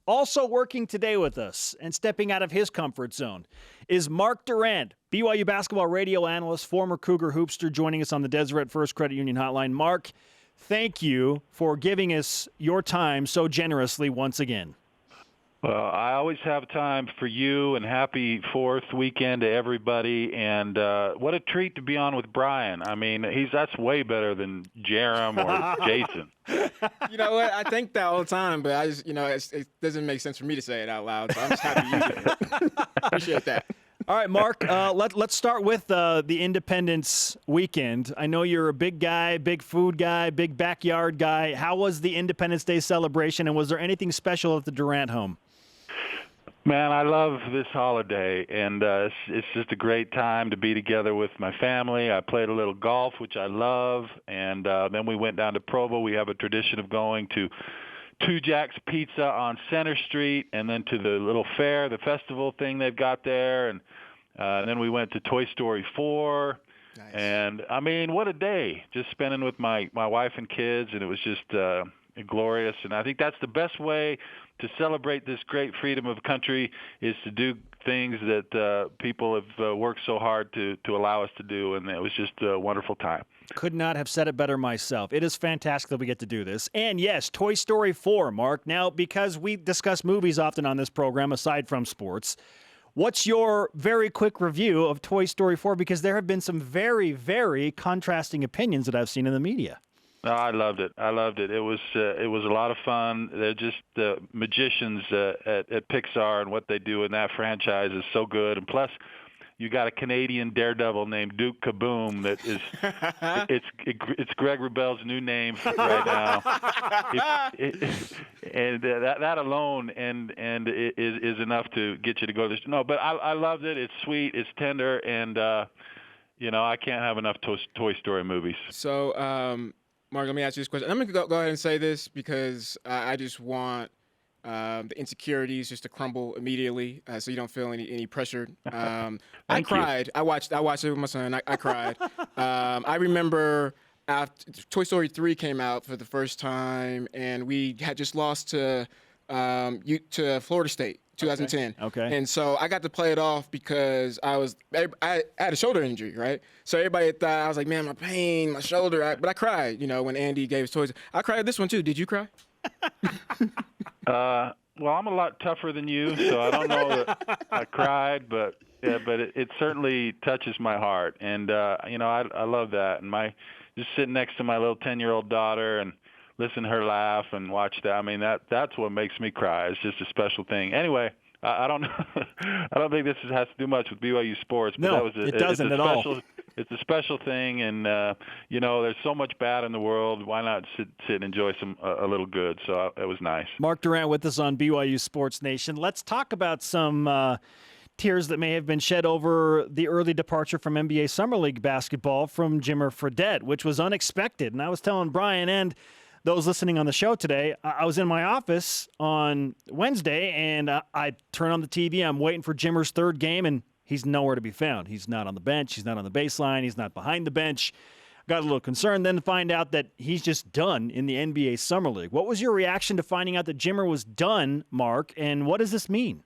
Also working today with us and stepping out of his comfort zone is Mark Durrant, BYU basketball radio analyst, former Cougar hoopster, joining us on the Deseret First Credit Union Hotline. Mark, thank you for giving us your time so generously once again. Well, I always have time for you, and happy 4th weekend to everybody. And what a treat to be on with Brian. I mean, that's way better than Jerem or Jason. You know what? I think that all the time, but I just, it doesn't make sense for me to say it out loud. So I'm just happy you did it. Appreciate that. All right, Mark, let's start with the Independence weekend. I know you're a big guy, big food guy, big backyard guy. How was the Independence Day celebration, and was there anything special at the Durrant home? Man, I love this holiday, and it's just a great time to be together with my family. I played a little golf, which I love, and then we went down to Provo. We have a tradition of going to Two Jack's Pizza on Center Street, and then to the little fair, the festival thing they've got there, and then we went to Toy Story 4. Nice. And, I mean, what a day, just spending with my wife and kids, and it was just glorious. And I think that's the best way to celebrate this great freedom of country, is to do things that people have worked so hard to allow us to do, and it was just a wonderful time. Could not have said it better myself. It is fantastic that we get to do this. And yes, Toy Story 4, Mark. Now, because we discuss movies often on this program, aside from sports, what's your very quick review of Toy Story 4? Because there have been some very, very contrasting opinions that I've seen in the media. No, I loved it. It was a lot of fun. They're just magicians at Pixar, and what they do in that franchise is so good. And plus, you got a Canadian daredevil named Duke Kaboom that is it's Greg Wrubell's new name right now. And that alone and it is enough to get you to go to this. No, but I loved it. It's sweet. It's tender, and I can't have enough Toy Story movies. So. Mark, let me ask you this question. I'm going to go ahead and say this because I just want the insecurities just to crumble immediately, so you don't feel any pressure. I cried. I watched it with my son. I cried. I remember after Toy Story 3 came out for the first time, and we had just lost to Florida State. 2010. Okay. And so I got to play it off because I had a shoulder injury, right? So everybody thought, I was like, man, my pain, my shoulder. But I cried, when Andy gave his toys. I cried at this one too. Did you cry? Well, I'm a lot tougher than you, so I don't know that I cried, but it certainly touches my heart. And, I love that. And just sitting next to my little 10-year-old daughter and listen to her laugh and watch that. I mean, that's what makes me cry. It's just a special thing. Anyway, I don't think this has to do much with BYU sports. But no, it doesn't at all. It's a special thing, and there's so much bad in the world. Why not sit and enjoy a little good? So it was nice. Mark Durrant with us on BYU Sports Nation. Let's talk about some tears that may have been shed over the early departure from NBA Summer League basketball from Jimmer Fredette, which was unexpected. And I was telling Brian and those listening on the show today, I was in my office on Wednesday, and I turn on the TV. I'm waiting for Jimmer's third game, and he's nowhere to be found. He's not on the bench. He's not on the baseline. He's not behind the bench. Got a little concerned then to find out that he's just done in the NBA Summer League. What was your reaction to finding out that Jimmer was done, Mark, and what does this mean?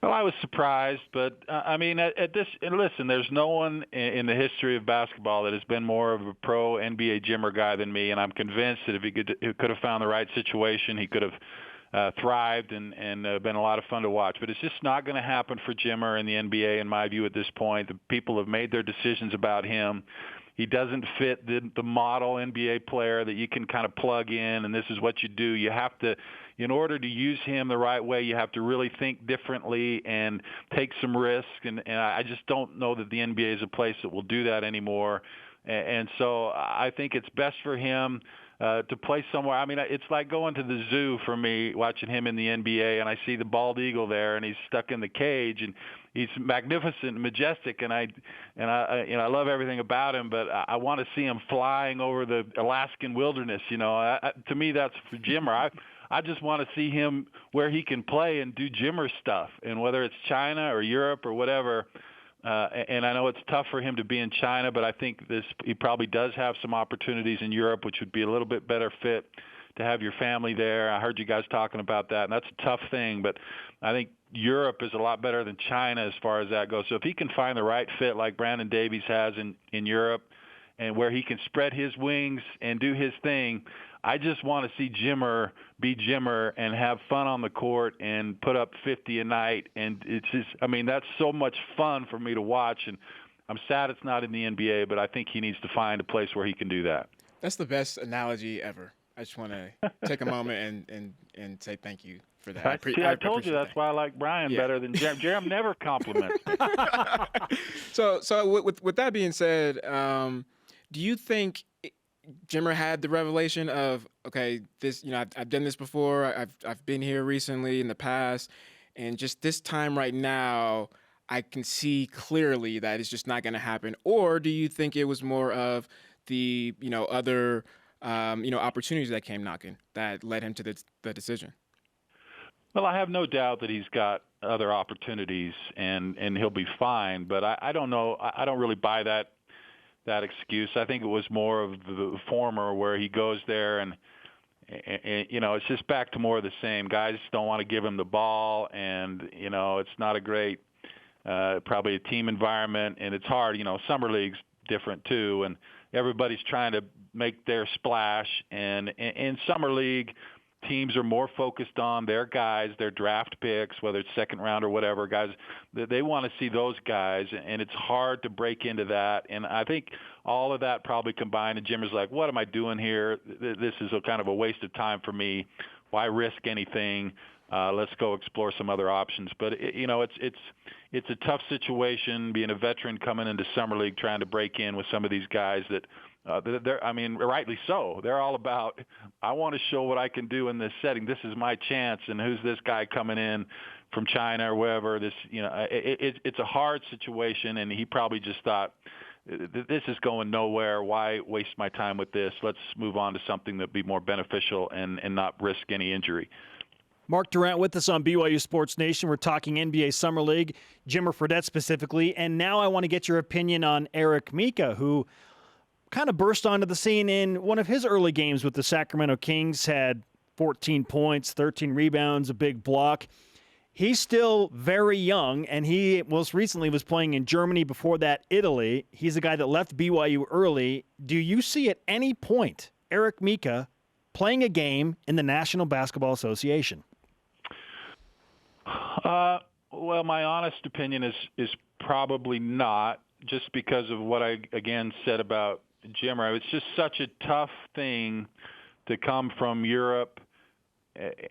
Well, I was surprised, but listen, there's no one in the history of basketball that has been more of a pro NBA Jimmer guy than me, and I'm convinced that if he could have found the right situation, he could have thrived and been a lot of fun to watch. But it's just not going to happen for Jimmer in the NBA, in my view, at this point. The people have made their decisions about him. He doesn't fit the model NBA player that you can kind of plug in, and this is what you do. You have to, in order to use him the right way, you have to really think differently and take some risk. And I just don't know that the NBA is a place that will do that anymore. And so I think it's best for him to play somewhere. I mean, it's like going to the zoo for me, watching him in the NBA, and I see the bald eagle there, and he's stuck in the cage, and he's magnificent and majestic, and I love everything about him, but I want to see him flying over the Alaskan wilderness. To me, that's for Jimmer. I just want to see him where he can play and do Jimmer stuff, and whether it's China or Europe or whatever. And I know it's tough for him to be in China, but I think he probably does have some opportunities in Europe, which would be a little bit better fit to have your family there. I heard you guys talking about that, and that's a tough thing. But I think Europe is a lot better than China as far as that goes. So if he can find the right fit like Brandon Davies has in Europe, and where he can spread his wings and do his thing, I just want to see Jimmer be Jimmer and have fun on the court and put up 50 a night. And it's just, I mean, that's so much fun for me to watch. And I'm sad it's not in the NBA, but I think he needs to find a place where he can do that. That's the best analogy ever. I just want to take a moment and say thank you for that. I told you that's why I like Brian better than Jerem. Jerem never compliments me. So with that being said, do you think Jimmer had the revelation of, okay, this, I've done this before. I've been here recently in the past, and just this time right now, I can see clearly that it's just not going to happen? Or do you think it was more of the, other, opportunities that came knocking that led him to the decision? Well, I have no doubt that he's got other opportunities and he'll be fine. But I don't know. I don't really buy that excuse. I think it was more of the former, where he goes there and it's just back to more of the same. Guys don't want to give him the ball, and it's not a great probably a team environment, and it's hard. Summer league's different too, and everybody's trying to make their splash. And in summer league, teams are more focused on their guys, their draft picks, whether it's second round or whatever, guys. They want to see those guys, and it's hard to break into that. And I think all of that probably combined, and Jimmer's like, what am I doing here? This is a kind of a waste of time for me. Why risk anything? Let's go explore some other options. But it's a tough situation being a veteran coming into summer league, trying to break in with some of these guys that rightly so. They're all about, I want to show what I can do in this setting. This is my chance. And who's this guy coming in from China or wherever? It's a hard situation, and he probably just thought, this is going nowhere. Why waste my time with this? Let's move on to something that'd be more beneficial and not risk any injury. Mark Durrant with us on BYU Sports Nation. We're talking NBA Summer League, Jimmer Fredette specifically. And now I want to get your opinion on Eric Mika, who kind of burst onto the scene in one of his early games with the Sacramento Kings, had 14 points, 13 rebounds, a big block. He's still very young, and he most recently was playing in Germany, before that Italy. He's a guy that left BYU early. Do you see at any point Eric Mika playing a game in the National Basketball Association? Well, my honest opinion is probably not, just because of what I, again, said about Jimmer. It's just such a tough thing to come from Europe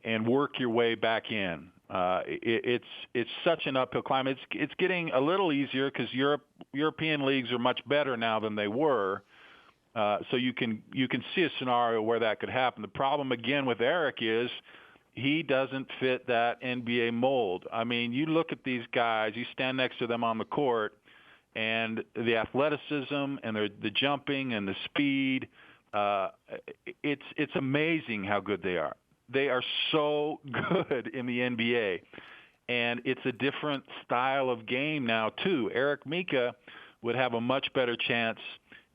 and work your way back in. It's such an uphill climb. It's getting a little easier because European leagues are much better now than they were. So you can see a scenario where that could happen. The problem again with Eric is he doesn't fit that NBA mold. I mean, you look at these guys, you stand next to them on the court, and the athleticism and the jumping and the speed, it's amazing how good they are. They are so good in the NBA, and it's a different style of game now too. Eric Mika would have a much better chance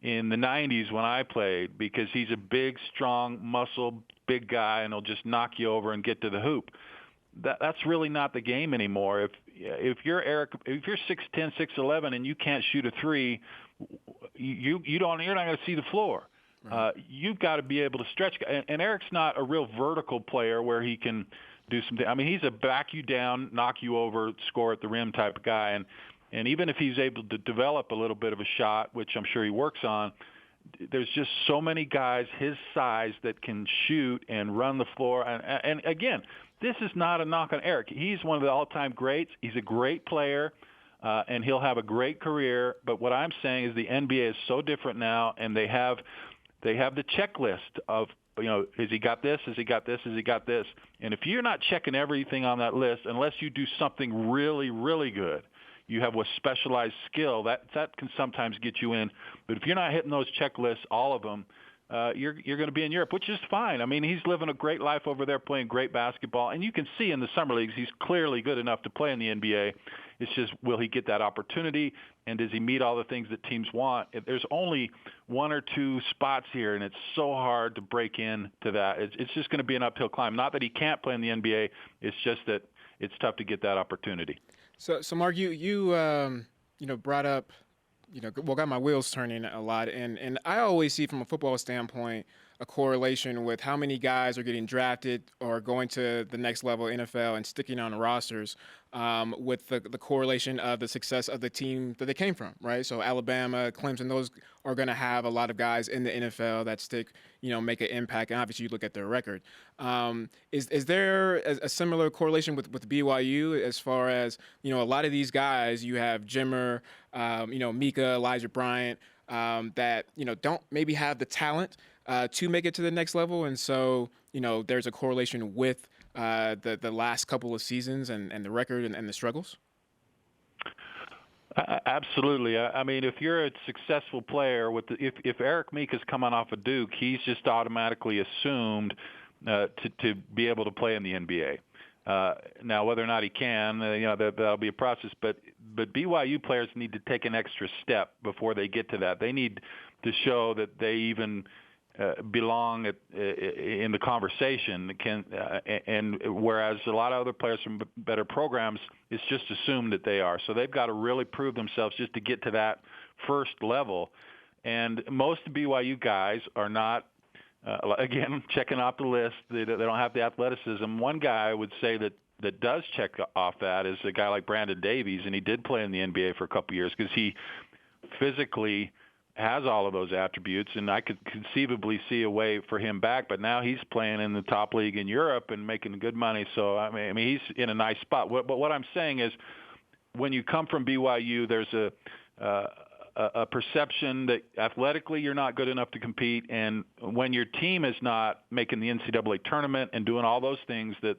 in the 90s when I played, because he's a big, strong, muscle, big guy, and he'll just knock you over and get to the hoop. That's really not the game anymore. If you're 6'10", 6'11", and you can't shoot a three, you're not going to see the floor. Right. You've got to be able to stretch. And Eric's not a real vertical player where he can do something. I mean, he's a back you down, knock you over, score at the rim type of guy. And even if he's able to develop a little bit of a shot, which I'm sure he works on, there's just so many guys his size that can shoot and run the floor. And again, this is not a knock on Eric. He's one of the all-time greats. He's a great player, and he'll have a great career. But what I'm saying is the NBA is so different now, and they have the checklist of, has he got this? Has he got this? Has he got this? And if you're not checking everything on that list, unless you do something really, really good, you have a specialized skill, that can sometimes get you in. But if you're not hitting those checklists, all of them, you're going to be in Europe, which is fine. I mean, he's living a great life over there, playing great basketball, and you can see in the summer leagues he's clearly good enough to play in the NBA. It's just, will he get that opportunity, and does he meet all the things that teams want? There's only one or two spots here, and it's so hard to break into that. It's just going to be an uphill climb. Not that he can't play in the NBA. It's just that it's tough to get that opportunity. So Mark, you brought up, got my wheels turning a lot, and I always see from a football standpoint a correlation with how many guys are getting drafted or going to the next level NFL and sticking on rosters, with the correlation of the success of the team that they came from, right? So Alabama, Clemson, those are going to have a lot of guys in the NFL that stick, make an impact, and obviously you look at their record. Is there a similar correlation with BYU as far as, a lot of these guys, you have Jimmer, Mika, Elijah Bryant, that, don't maybe have the talent to make it to the next level, and so, there's a correlation with the last couple of seasons and the record and the struggles? Absolutely. I mean, if you're a successful player, if Eric Mika's coming off of Duke, he's just automatically assumed to be able to play in the NBA. Now, whether or not he can, that'll be a process. But BYU players need to take an extra step before they get to that. They need to show that they even belong in the conversation. And whereas a lot of other players from better programs, it's just assumed that they are. So they've got to really prove themselves just to get to that first level. And most BYU guys are not. Again, checking off the list, they don't have the athleticism. One guy I would say that does check off that is a guy like Brandon Davies, and he did play in the NBA for a couple years because he physically has all of those attributes, and I could conceivably see a way for him back. But now he's playing in the top league in Europe and making good money. So I mean he's in a nice spot. But what I'm saying is, when you come from BYU, there's a perception that athletically you're not good enough to compete, and when your team is not making the NCAA tournament and doing all those things that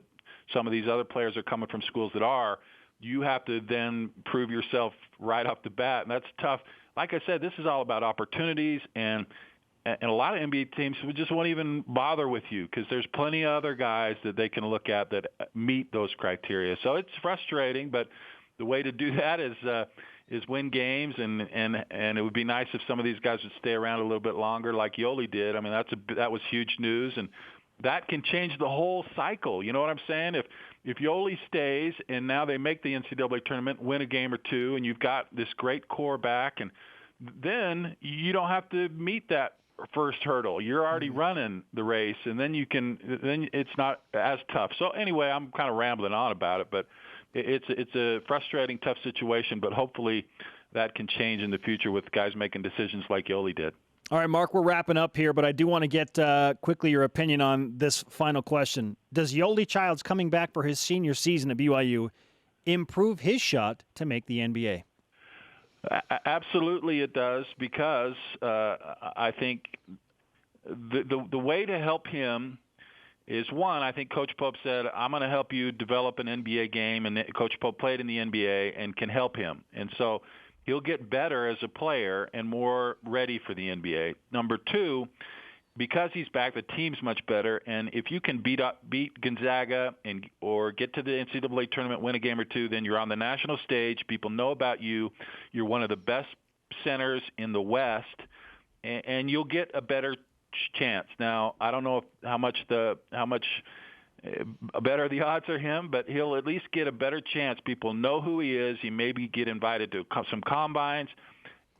some of these other players are coming from schools that are, you have to then prove yourself right off the bat, and that's tough. Like I said, this is all about opportunities, and a lot of NBA teams just won't even bother with you because there's plenty of other guys that they can look at that meet those criteria. So it's frustrating, but the way to do that is win games, and it would be nice if some of these guys would stay around a little bit longer like Yoli did. I mean, that was huge news, and that can change the whole cycle. You know what I'm saying? If Yoli stays and now they make the NCAA tournament, win a game or two, and you've got this great core back, and then you don't have to meet that first hurdle. You're already running the race, and then it's not as tough. So anyway, I'm kind of rambling on about it, but it's a frustrating, tough situation, but hopefully that can change in the future with guys making decisions like Yoli did. All right, Mark, we're wrapping up here, but I do want to get quickly your opinion on this final question. Does Yoli Childs coming back for his senior season at BYU improve his shot to make the NBA? Absolutely it does, because I think the way to help him is, one, I think Coach Pope said, I'm going to help you develop an NBA game, and Coach Pope played in the NBA and can help him. And so he'll get better as a player and more ready for the NBA. Number two, because he's back, the team's much better, and if you can beat Gonzaga or get to the NCAA tournament, win a game or two, then you're on the national stage. People know about you. You're one of the best centers in the West, and you'll get a better chance. Now, I don't know how much better the odds are him, but he'll at least get a better chance. People know who he is. He maybe get invited to some combines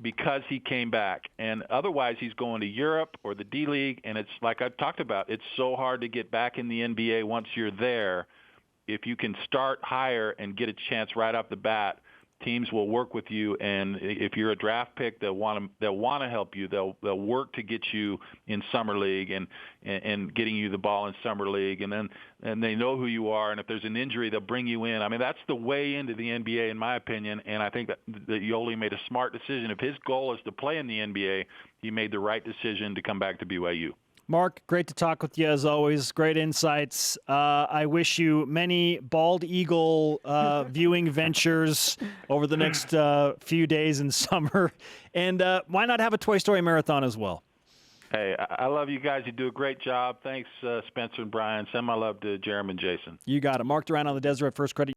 because he came back. And otherwise, he's going to Europe or the D-League, and it's like I've talked about, it's so hard to get back in the NBA once you're there. If you can start higher and get a chance right off the bat, teams will work with you, and if you're a draft pick, they'll want to help you. They'll work to get you in summer league and getting you the ball in summer league, and they know who you are. And if there's an injury, they'll bring you in. I mean, that's the way into the NBA, in my opinion. And I think that Yoli made a smart decision. If his goal is to play in the NBA, he made the right decision to come back to BYU. Mark, great to talk with you as always. Great insights. I wish you many bald eagle viewing ventures over the next few days in summer. And why not have a Toy Story marathon as well? Hey, I love you guys. You do a great job. Thanks, Spencer and Brian. Send my love to Jeremy and Jason. You got it. Mark Durrant on the Deseret First Credit